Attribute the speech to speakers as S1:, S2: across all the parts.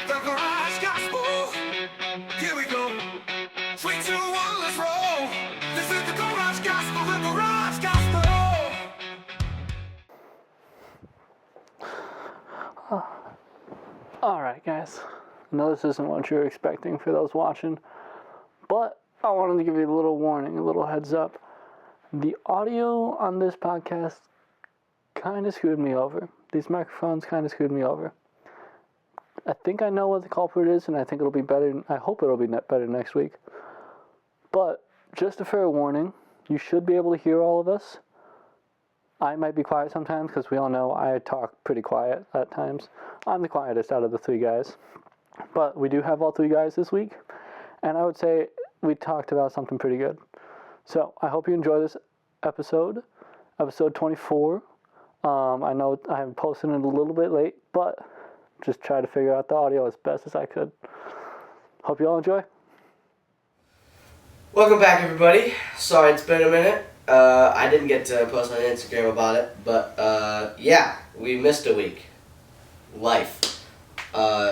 S1: The garage gospel. Here we go. 3, 2, 1, let's roll. This is the garage gospel. The garage gospel.
S2: Alright guys, I know this isn't what you're expecting for those watching, but I wanted to give you a little warning, a little heads up. The audio on this podcast kind of screwed me over. These microphones kind of screwed me over. I think I know what the culprit is, and I think it'll be better. I hope it'll be better next week. But just a fair warning, you should be able to hear all of us. I might be quiet sometimes because we all know I talk pretty quiet at times. I'm the quietest out of the three guys. But we do have all three guys this week. And I would say we talked about something pretty good. So I hope you enjoy this episode 24. I know I'm posting it a little bit late, but just try to figure out the audio as best as I could. Hope you all enjoy.
S3: Welcome back, everybody. Sorry it's been a minute. I didn't get to post on Instagram about it, but yeah, we missed a week. Life.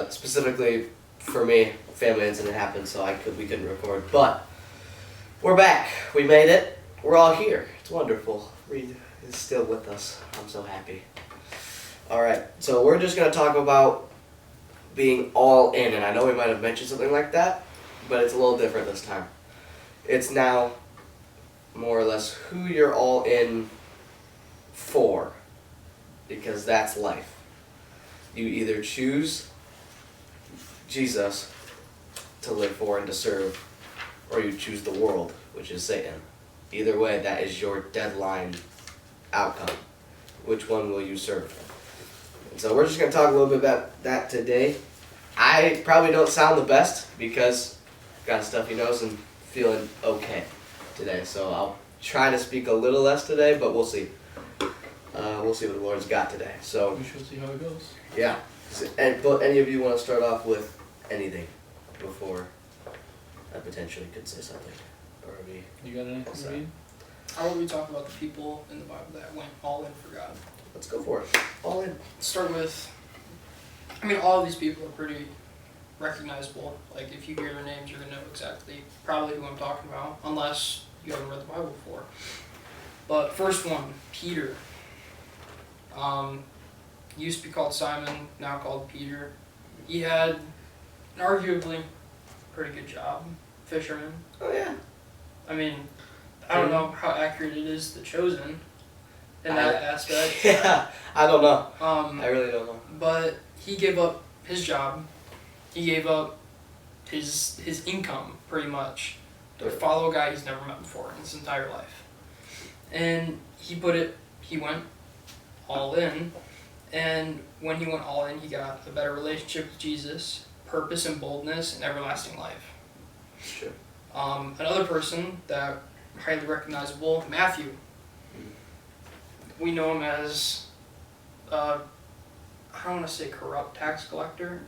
S3: Specifically for me, family incident happened, so we couldn't record. But we're back. We made it. We're all here. It's wonderful. Reed is still with us. I'm so happy. All right, so we're just gonna talk about being all in, and I know we might have mentioned something like that, but it's a little different this time. It's now more or less who you're all in for, because that's life. You either choose Jesus to live for and to serve, or you choose the world, which is Satan. Either way, that is your deadline outcome. Which one will you serve? And so we're just going to talk a little bit about that today. I probably don't sound the best because I've got a stuffy nose and feeling okay today. So I'll try to speak a little less today, but we'll see. We'll see what the Lord's got today. So
S4: We shall see how it goes.
S3: yeah. But any of you want to start off with anything before I potentially could say something? Or we...
S4: You got anything, Reed?
S5: How about we talk about the people in the Bible that went all in for God?
S3: Let's go for it. All in.
S5: Start with, all of these people are pretty recognizable. Like, if you hear their names, you're going to know exactly probably who I'm talking about, unless you haven't read the Bible before. But first one, Peter. Used to be called Simon, now called Peter. He had an arguably pretty good job, fisherman.
S3: Oh yeah.
S5: I don't know how accurate it is, the chosen, in that aspect.
S3: Yeah, I don't know.
S5: I
S3: really don't know.
S5: But he gave up his job. He gave up his income, pretty much, to follow a guy he's never met before in his entire life. And he went all in. And when he went all in, he got a better relationship with Jesus, purpose and boldness, and everlasting life.
S3: Sure.
S5: Another person that highly recognizable, Matthew. We know him as, I don't want to say corrupt tax collector,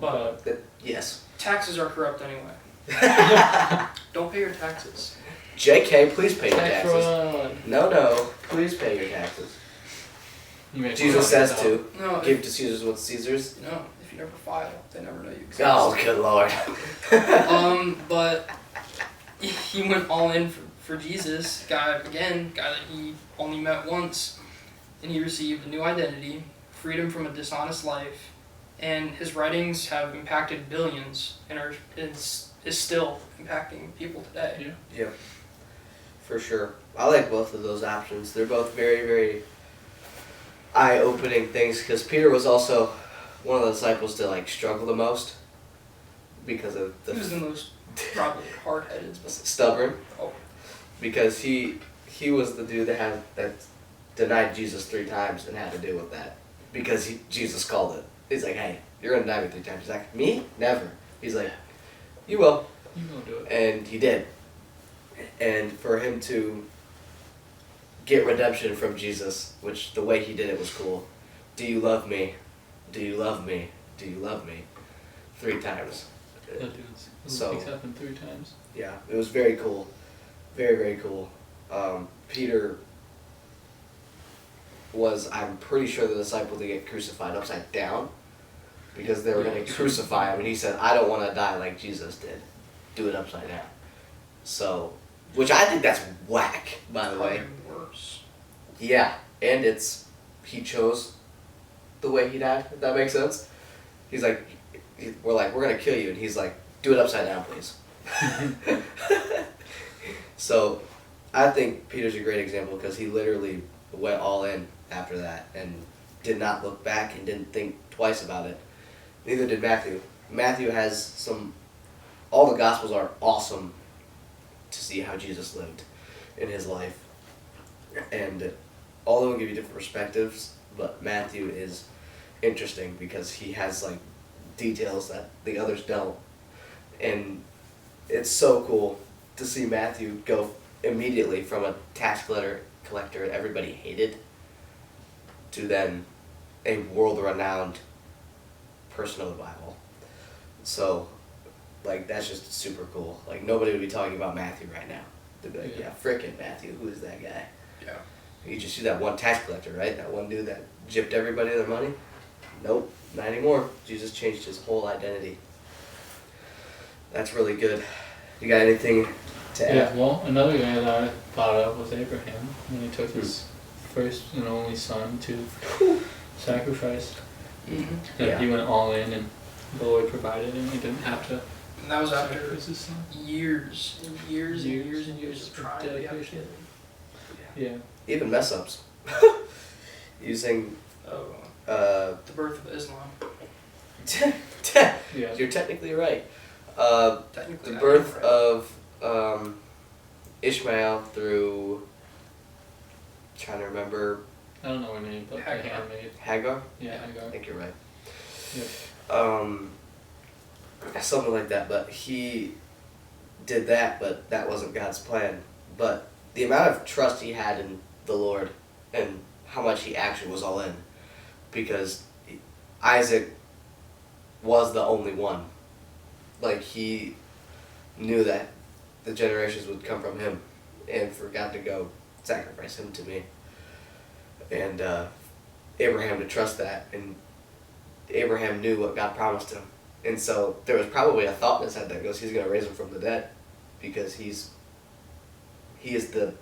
S5: but
S3: Yes.
S5: taxes are corrupt anyway. Don't pay your taxes.
S3: JK, please pay your
S4: Tax
S3: taxes.
S4: fraud.
S3: No, please pay your taxes.
S4: You make
S3: Jesus
S4: fun of
S3: says
S4: yourself.
S3: to.
S5: No,
S3: Give to Caesar's what's Caesar's.
S5: if you never file, they never know you exist.
S3: Oh, good Lord.
S5: But he went all in for Jesus, guy that he only met once, and he received a new identity, freedom from a dishonest life, and his writings have impacted billions and is still impacting people today.
S4: Yeah.
S3: Yep. For sure. I like both of those options. They're both very, very eye-opening things, because Peter was also one of the disciples to struggle the most because of
S5: He was the most probably hard-headed.
S3: stubborn.
S5: Oh.
S3: Because he was the dude that denied Jesus 3 times and had to deal with that because Jesus called it. He's like, hey, you're gonna deny me 3 times. He's like, me? Never. He's like, you will.
S4: You gonna do it.
S3: And he did. And for him to get redemption from Jesus, which the way he did it was cool. Do you love me? Do you love me? Do you love me? 3 times.
S4: That dude's
S3: So-
S4: things happened 3 times.
S3: Yeah, it was very cool. Very, very cool. Peter was, I'm pretty sure, the disciple to get crucified upside down. because they were going to crucify him, and he said, I don't want to die like Jesus did. Do it upside down. So, which I think that's whack, by the way.
S5: Probably worse.
S3: Yeah, and he chose the way he died, if that makes sense. He's like, we're going to kill you, and he's like, do it upside down, please. So, I think Peter's a great example because he literally went all in after that and did not look back and didn't think twice about it. Neither did Matthew. Matthew has all the Gospels are awesome to see how Jesus lived in his life. And all of them give you different perspectives, but Matthew is interesting because he has like details that the others don't. And it's so cool to see Matthew go immediately from a tax collector everybody hated to then a world-renowned person of the Bible. So, like, that's just super cool. Like, nobody would be talking about Matthew right now. They'd be like, yeah, frickin' Matthew, who is that guy?
S5: Yeah.
S3: You just see that one tax collector, right? That one dude that gypped everybody their money? Nope, not anymore. Jesus changed his whole identity. That's really good. You got anything to add?
S4: Yeah, well, another guy that I thought of was Abraham, when he took his first and only son to sacrifice.
S5: Mm-hmm.
S4: That
S3: Yeah.
S4: he went all in, and the Lord provided him. He didn't have to
S5: And that was after
S4: sacrifice his son.
S5: years and years and years and years of
S4: of
S5: trying to be
S4: dedication.
S5: kid.
S4: Yeah.
S3: Even mess ups. Using
S5: Oh,
S3: uh
S5: the birth of Islam.
S4: Yeah.
S3: you're technically right.
S5: Technically,
S3: The
S5: I
S3: birth
S5: am right.
S3: of Ishmael through trying to remember
S4: I don't know her name, but the
S5: Hagar.
S4: handmaid.
S3: Hagar?
S4: Yeah,
S3: I
S4: Hagar.
S3: think you're right.
S4: Yep.
S3: Something like that, but he did that, but that wasn't God's plan. But the amount of trust he had in the Lord and how much he actually was all in, because Isaac was the only one. Like, he knew that the generations would come from him and for God to go sacrifice him to me. And Abraham to trust that, and Abraham knew what God promised him. And so there was probably a thought in his head that goes, he's going to raise him from the dead because he is the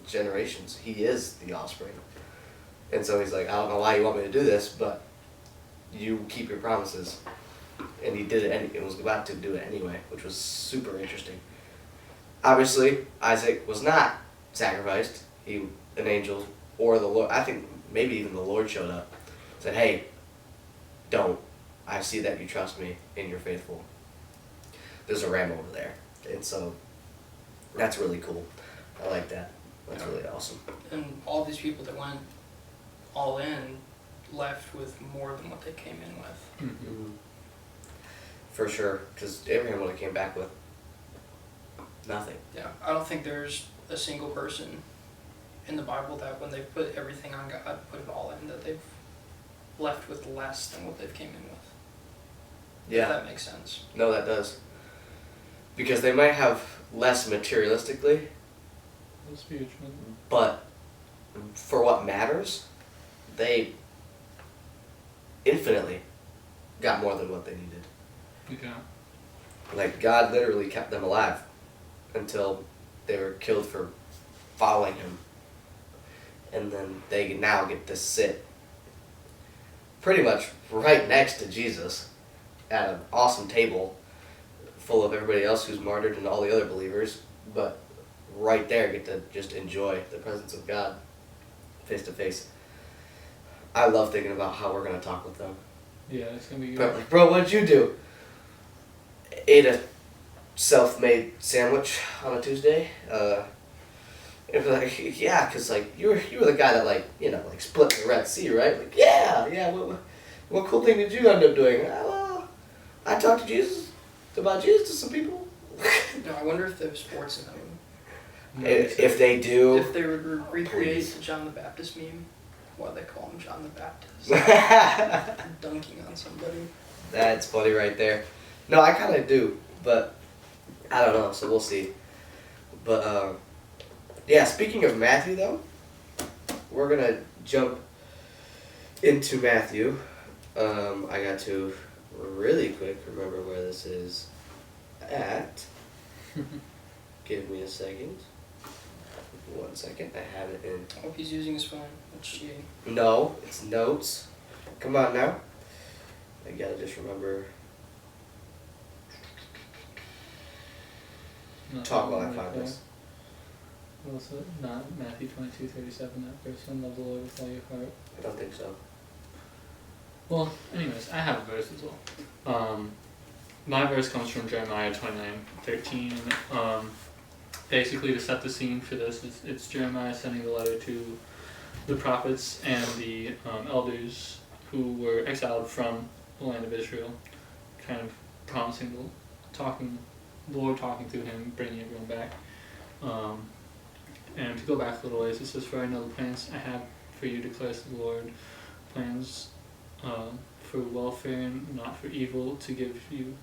S3: generations. He is the offspring. And so he's like, I don't know why you want me to do this, but you keep your promises. And he did it, and was about to do it anyway, which was super interesting. Obviously, Isaac was not sacrificed. An angel or the Lord, I think maybe even the Lord showed up, said, hey, don't. I see that you trust me and you're faithful. There's a ram over there. And so that's really cool. I like that. That's really awesome.
S5: And all these people that went all in left with more than what they came in with.
S4: Mm-hmm.
S3: For sure, because Abraham would have came back with nothing.
S5: Yeah, I don't think there's a single person in the Bible that when they put everything on God, put it all in, that they've left with less than what they've came in with. If
S3: Yeah.
S5: that makes sense.
S3: No, that does. Because they might have less materialistically,
S4: Spiritual.
S3: but for what matters, they infinitely got more than what they needed.
S4: Yeah.
S3: Like, God literally kept them alive until they were killed for following him. And then they now get to sit pretty much right next to Jesus at an awesome table full of everybody else who's martyred and all the other believers, but right there get to just enjoy the presence of God face to face. I love thinking about how we're going to talk with them.
S4: Yeah, it's gonna be good.
S3: But like, bro, what did you do? Ate a self-made sandwich on a Tuesday. It was like, yeah, cause like you were the guy that like split the Red Sea, right? Like, yeah. What cool thing did you end up doing? Well, I talked to Jesus about Jesus to some people.
S5: No, I wonder if there's sports in them.
S3: If they do,
S5: If they would recreate
S3: please.
S5: the John the Baptist meme, why they call him John the Baptist? Dunking on somebody.
S3: That's funny right there. No, I kind of do, but I don't know, so we'll see. But, yeah, speaking of Matthew, though, we're going to jump into Matthew. I got to really quick remember where this is at. Give me a second. 1 second. I have it in.
S5: I hope he's using his phone. That's cheating.
S3: No, it's notes. Come on now. I gotta just remember. Talk while I find this.
S4: Also, not Matthew 22:37, that person, love the Lord with all your heart.
S3: I don't think so.
S4: Well, anyways, I have a verse as well. My verse comes from Jeremiah 29:13. Basically, to set the scene for this, it's Jeremiah sending the letter to the prophets and the elders who were exiled from the land of Israel, kind of promising the Lord talking through him, bringing everyone back. And to go back a little ways, it says, "For I know the plans I have for you, declares the Lord, plans for welfare and not for evil, to give you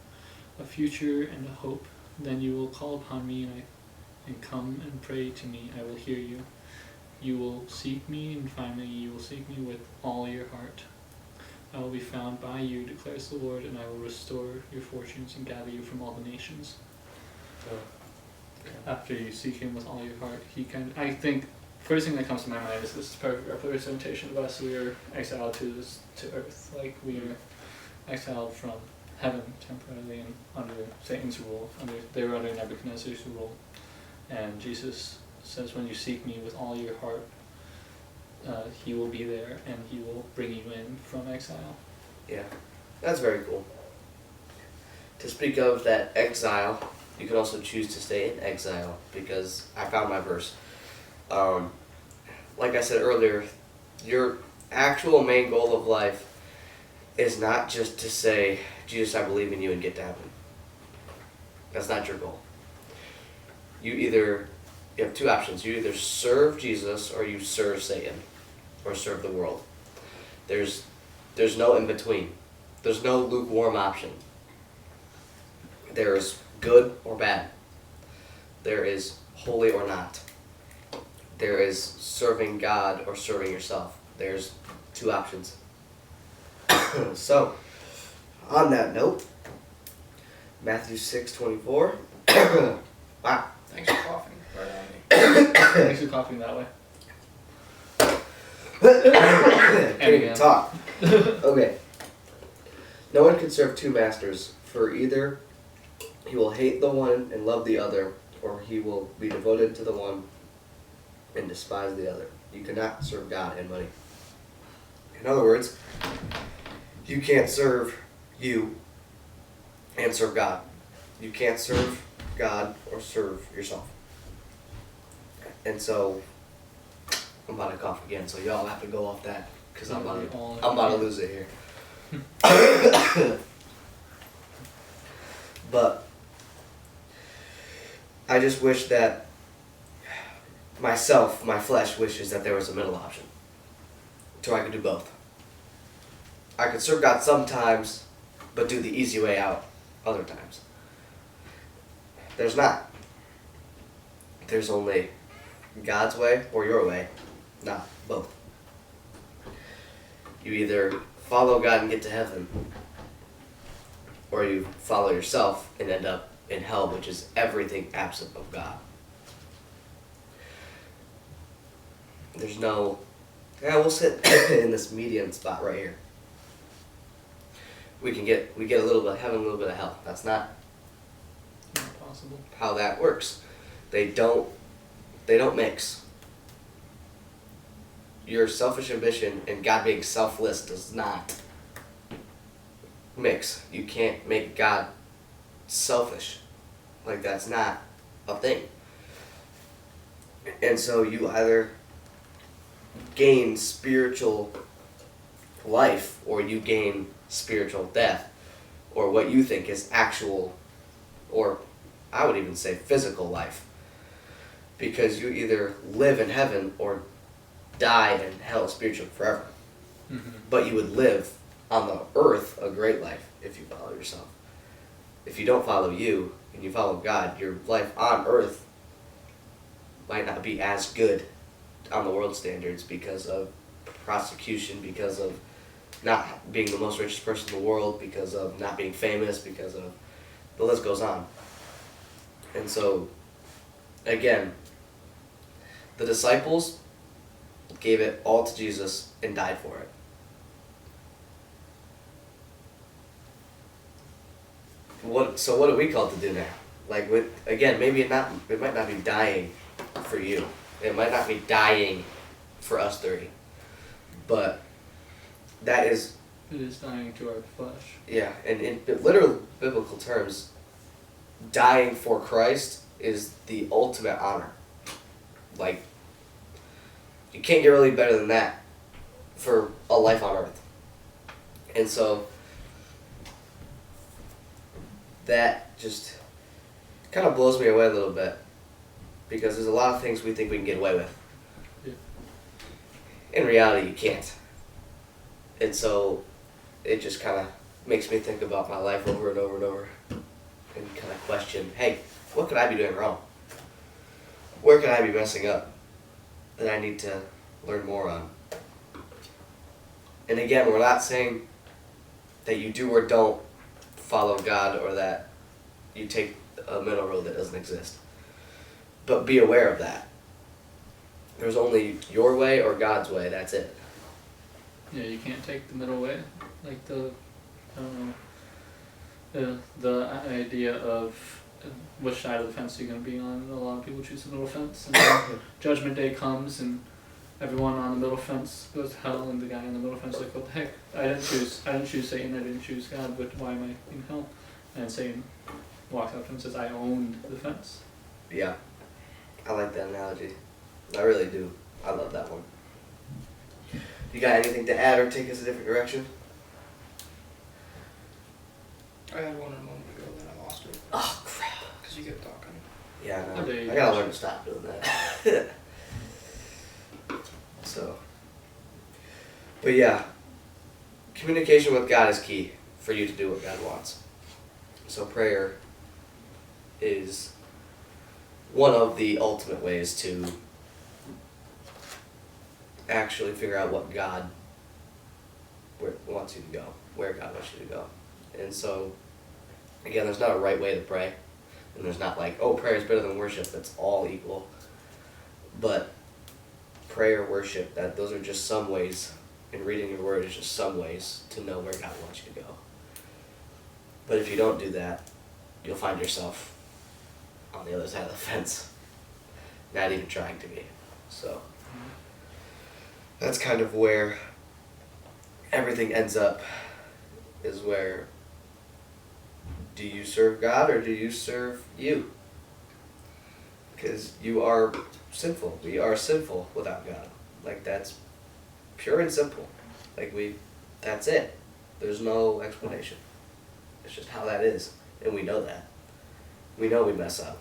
S4: a future and a hope. Then you will call upon me and come and pray to me. I will hear you. You will seek me and find me. You will seek me with all your heart. I will be found by you, declares the Lord, and I will restore your fortunes and gather you from all the nations." After you seek him with all your heart, I think, first thing that comes to my mind is this is perfect representation of us. We are exiled to earth, like we are exiled from heaven temporarily and under Satan's rule. They were under Nebuchadnezzar's rule, and Jesus says, "When you seek me with all your heart, he will be there and he will bring you in from exile."
S3: Yeah, that's very cool. To speak of that exile, you can also choose to stay in exile, because I found my verse. Like I said earlier, your actual main goal of life is not just to say, "Jesus, I believe in you," and get to heaven. That's not your goal. You have two options. You either serve Jesus or you serve Satan, or serve the world. There's no in between. There's no lukewarm option. There's good or bad. There is holy or not. There is serving God or serving yourself. There's two options. So, on that note, Matthew 6:24. Wow.
S5: Thanks for coughing right on me.
S4: Thanks for coughing that way.
S3: Can't even talk. Okay. No one can serve two masters, for either he will hate the one and love the other, or he will be devoted to the one and despise the other. You cannot serve God and money. In other words, you can't serve you and serve God. You can't serve God or serve yourself. And so, I'm about to cough again, so y'all have to go off that, because I'm about to lose it here. But I just wish that my flesh wishes that there was a middle option, so I could do both. I could serve God sometimes, but do the easy way out other times. There's not. There's only God's way or your way, not both. You either follow God and get to heaven, or you follow yourself and end up in hell, which is everything absent of God. There's no, we'll sit in this median spot right here. We get a little bit of heaven, a little bit of hell. That's not
S4: Possible.
S3: how that works. They don't mix. Your selfish ambition and God being selfless does not mix. You can't make God selfish. Like, that's not a thing. And so you either gain spiritual life or you gain spiritual death, or what you think is actual, or I would even say physical life. Because you either live in heaven or die in hell spiritually forever.
S4: Mm-hmm.
S3: But you would live on the earth a great life if you follow yourself. If you don't follow you and you follow God, your life on earth might not be as good on the world standards because of prosecution, because of not being the most richest person in the world, because of not being famous, because of the list goes on. And so, again, the disciples gave it all to Jesus and died for it. So what are we called to do now? Like, again, maybe it might not be dying for you. It might not be dying for us three. But that is...
S4: It is dying to our flesh.
S3: Yeah, and in literal biblical terms, dying for Christ is the ultimate honor. Like, you can't get really better than that for a life on earth. And so, that just kind of blows me away a little bit, because there's a lot of things we think we can get away with.
S4: Yeah.
S3: In reality, you can't. And so, it just kind of makes me think about my life over and over and over, and kind of question, hey, what could I be doing wrong? Where could I be messing up that I need to learn more on? And again, we're not saying that you do or don't follow God, or that you take a middle road that doesn't exist. But be aware of that. There's only your way or God's way, that's it.
S4: Yeah, you can't take the middle way. Like I don't know, the idea of which side of the fence you're going to be on. A lot of people choose the middle fence, and then Judgment Day comes, and everyone on the middle fence goes to hell, and the guy on the middle fence is like, what the heck? I didn't choose Satan, I didn't choose God, but why am I in hell? And Satan walks up to him and says, I owned the fence.
S3: Yeah. I like that analogy. I really do. I love that one. You got anything to add or take us a different direction?
S5: I had one a moment ago, then I lost it.
S3: Oh, crap.
S5: Because you kept talking.
S3: Yeah, I
S4: How dare you.
S3: know. I gotta learn to stop doing that. So. But yeah. Communication with God is key for you to do what God wants. So prayer is one of the ultimate ways to actually figure out what God wants you to go, where God wants you to go. And so, again, there's not a right way to pray. And there's not like, oh, prayer is better than worship. That's all equal. But prayer, worship, those are just some ways, and reading your word is just some ways to know where God wants you to go. But if you don't do that, you'll find yourself on the other side of the fence, not even trying to be. So that's kind of where everything ends up, is where, do you serve God or do you serve you? Because you are sinful. We are sinful without God. Like, that's pure and simple. Like, that's it. There's no explanation. It's just how that is. And we know that. We know we mess up.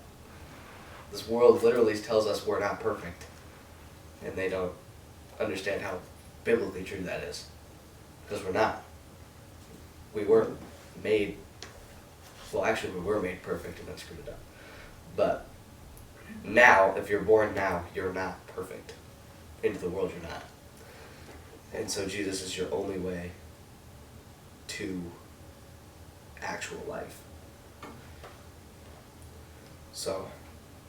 S3: This world literally tells us we're not perfect. And they don't understand how biblically true that is. Because we're not. We weren't made, well, actually we were made perfect and then screwed it up. But now, if you're born now, you're not perfect. Into the world, you're not. And so Jesus is your only way to actual life. So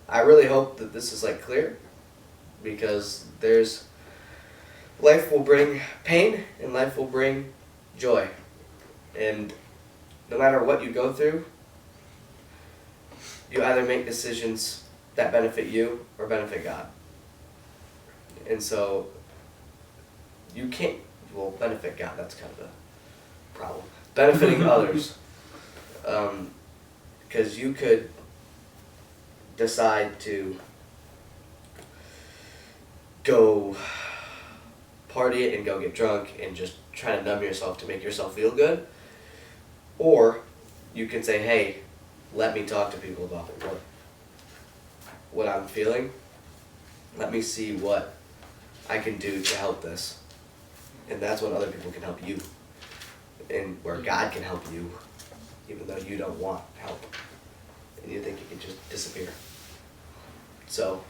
S3: I really hope that this is like clear, because life will bring pain and life will bring joy. And no matter what you go through, you either make decisions that benefit you or benefit God. And so you can't, well, benefit God, that's kind of a problem. Benefiting others. Because you could decide to go party it and go get drunk and just try to numb yourself to make yourself feel good. Or you can say, hey, let me talk to people about what I'm feeling. Let me see what I can do to help this. And that's when other people can help you. And where God can help you, even though you don't want help. And you think you can just disappear. So,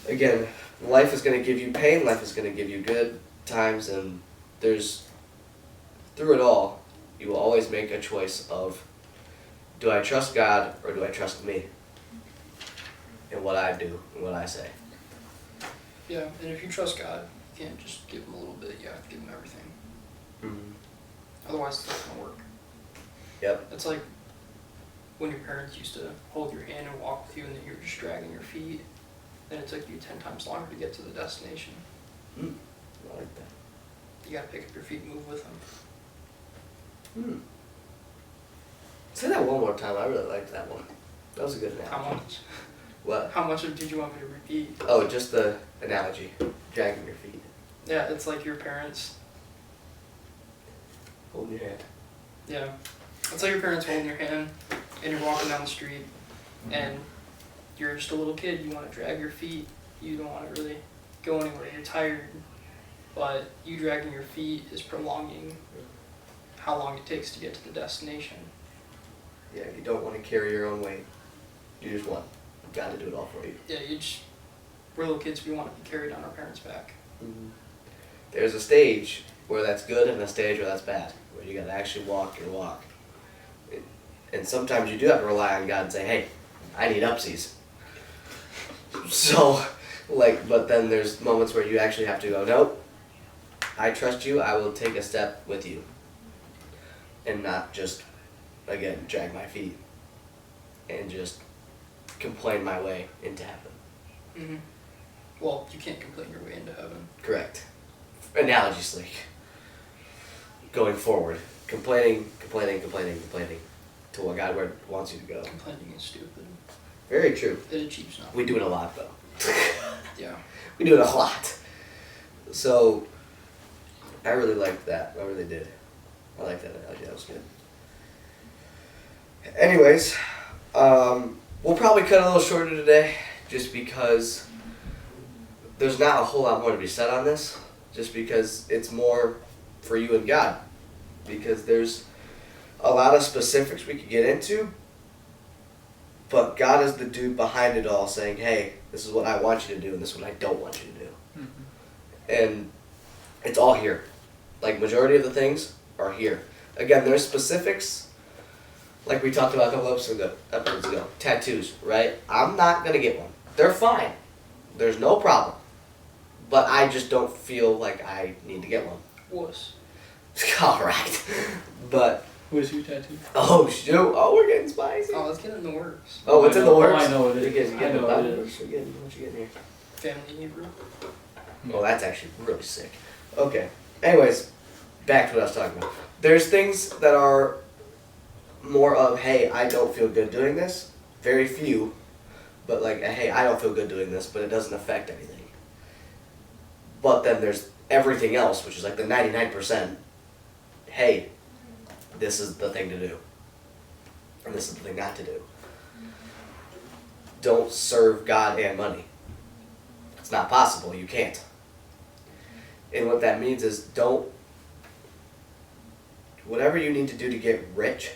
S3: again, life is going to give you pain, life is going to give you good times, and there's through it all, you will always make a choice of, do I trust God or do I trust me? In what I do and what I say.
S5: Yeah, and if you trust God, you can't just give him a little bit, you have to give him everything.
S3: Mm-hmm.
S5: Otherwise, it's not going to work.
S3: Yep.
S5: It's like when your parents used to hold your hand and walk with you and then you were just dragging your feet, and it took you 10 times longer to get to the destination.
S3: I like that.
S5: You got to pick up your feet and move with them.
S3: Say that one more time. I really liked that one. That was a good analogy.
S5: How much?
S3: What?
S5: How much did you want me to repeat?
S3: Oh, just the analogy. Dragging your feet.
S5: Yeah, it's like your parents.
S3: Holding your hand.
S5: Yeah. It's like your parents holding your hand and you're walking down the street and you're just a little kid. You want to drag your feet. You don't want to really go anywhere. You're tired. But you dragging your feet is prolonging how long it takes to get to the destination.
S3: Yeah, you don't want to carry your own weight. You just want God to do it all for you.
S5: Yeah, we're little kids. We want to be carried on our parents' back.
S3: There's a stage where that's good and a stage where that's bad. Where you got to actually walk your walk. And sometimes you do have to rely on God and say, hey, I need upsies. So, but then there's moments where you actually have to go, nope, I trust you, I will take a step with you. And not just, again, drag my feet. And just complain my way into heaven.
S5: Mm-hmm. Well, you can't complain your way into heaven.
S3: Correct. Analogously. Going forward. Complaining to what God wants you to go.
S5: Complaining is stupid.
S3: Very true.
S5: It achieves nothing.
S3: We do it a lot, though.
S5: Yeah.
S3: We do it a lot. So, I really liked that. I really did. I like that analogy. That was good. Anyways, we'll probably cut a little shorter today, just because there's not a whole lot more to be said on this, just because it's more for you and God. Because there's a lot of specifics we could get into, but God is the dude behind it all saying, hey, this is what I want you to do and this is what I don't want you to do. And it's all here. Like, majority of the things are here. Again, there's specifics, like we talked about a couple episodes ago. Tattoos, right? I'm not going to get one. They're fine. There's no problem. But I just don't feel like I need to get one.
S5: Wuss.
S3: Alright. But,
S4: Where's your tattoo?
S3: oh shoot. Oh, we're getting spicy.
S5: Oh, let's get it in the works.
S3: Oh, it's in the
S4: know.
S3: works?
S4: Oh, I know it is.
S3: You're getting
S4: I know
S3: the
S4: it is.
S3: What you getting here?
S5: Family Hebrew.
S3: Oh, that's actually really sick. Okay. Anyways, back to what I was talking about. There's things that are more of, hey, I don't feel good doing this. Very few. But like, hey, I don't feel good doing this, but it doesn't affect anything. But then there's everything else, which is like the 99%. Hey, this is the thing to do. And this is the thing not to do. Don't serve God and money. It's not possible. You can't. And what that means is whatever you need to do to get rich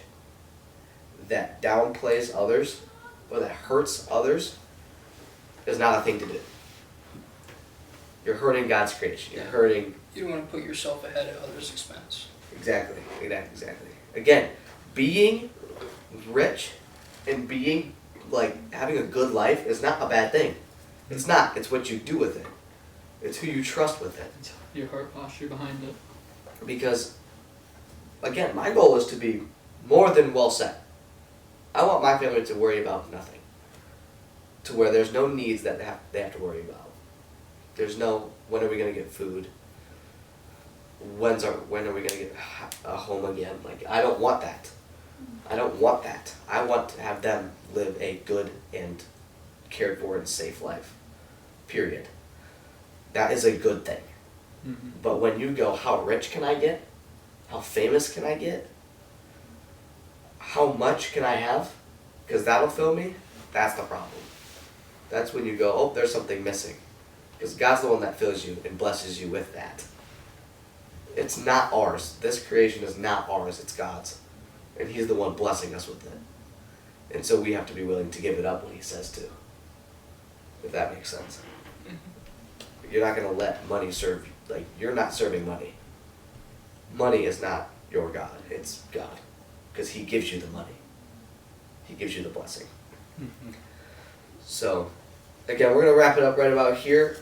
S3: that downplays others or that hurts others is not a thing to do. You're hurting God's creation. You're hurting...
S5: You don't want to put yourself ahead of others' expense.
S3: Exactly. Again, being rich and being, having a good life is not a bad thing. It's not. It's what you do with it. It's who you trust with it.
S4: It's your heart posture behind it.
S3: Because, again, my goal is to be more than well set. I want my family to worry about nothing. To where there's no needs that they have to worry about. There's no, when are we going to get food? When are we going to get a home again? I don't want that. I want to have them live a good and cared for and safe life. Period. That is a good thing.
S4: Mm-hmm.
S3: But when you go, how rich can I get? How famous can I get? How much can I have? Because that'll fill me. That's the problem. That's when you go, oh, there's something missing. Because God's the one that fills you and blesses you with that. It's not ours. This creation is not ours. It's God's. And He's the one blessing us with it. And so we have to be willing to give it up when He says to. If that makes sense. You're not going to let money serve you. You're not serving money. Money is not your God. It's God. Because He gives you the money. He gives you the blessing.
S4: Mm-hmm.
S3: So, again, we're going to wrap it up right about here.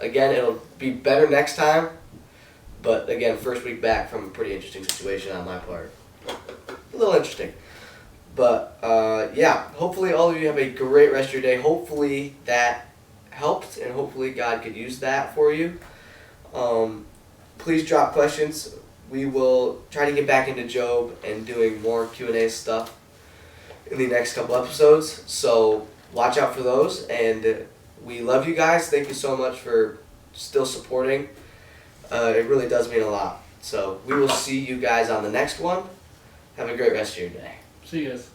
S3: Again, it'll be better next time. But again, first week back from a pretty interesting situation on my part. A little interesting. But yeah, hopefully all of you have a great rest of your day. Hopefully that helped, and hopefully God could use that for you. Please drop questions. We will try to get back into Job and doing more Q&A stuff in the next couple episodes. So watch out for those. And we love you guys. Thank you so much for still supporting. It really does mean a lot. So we will see you guys on the next one. Have a great rest of your day.
S4: See you guys.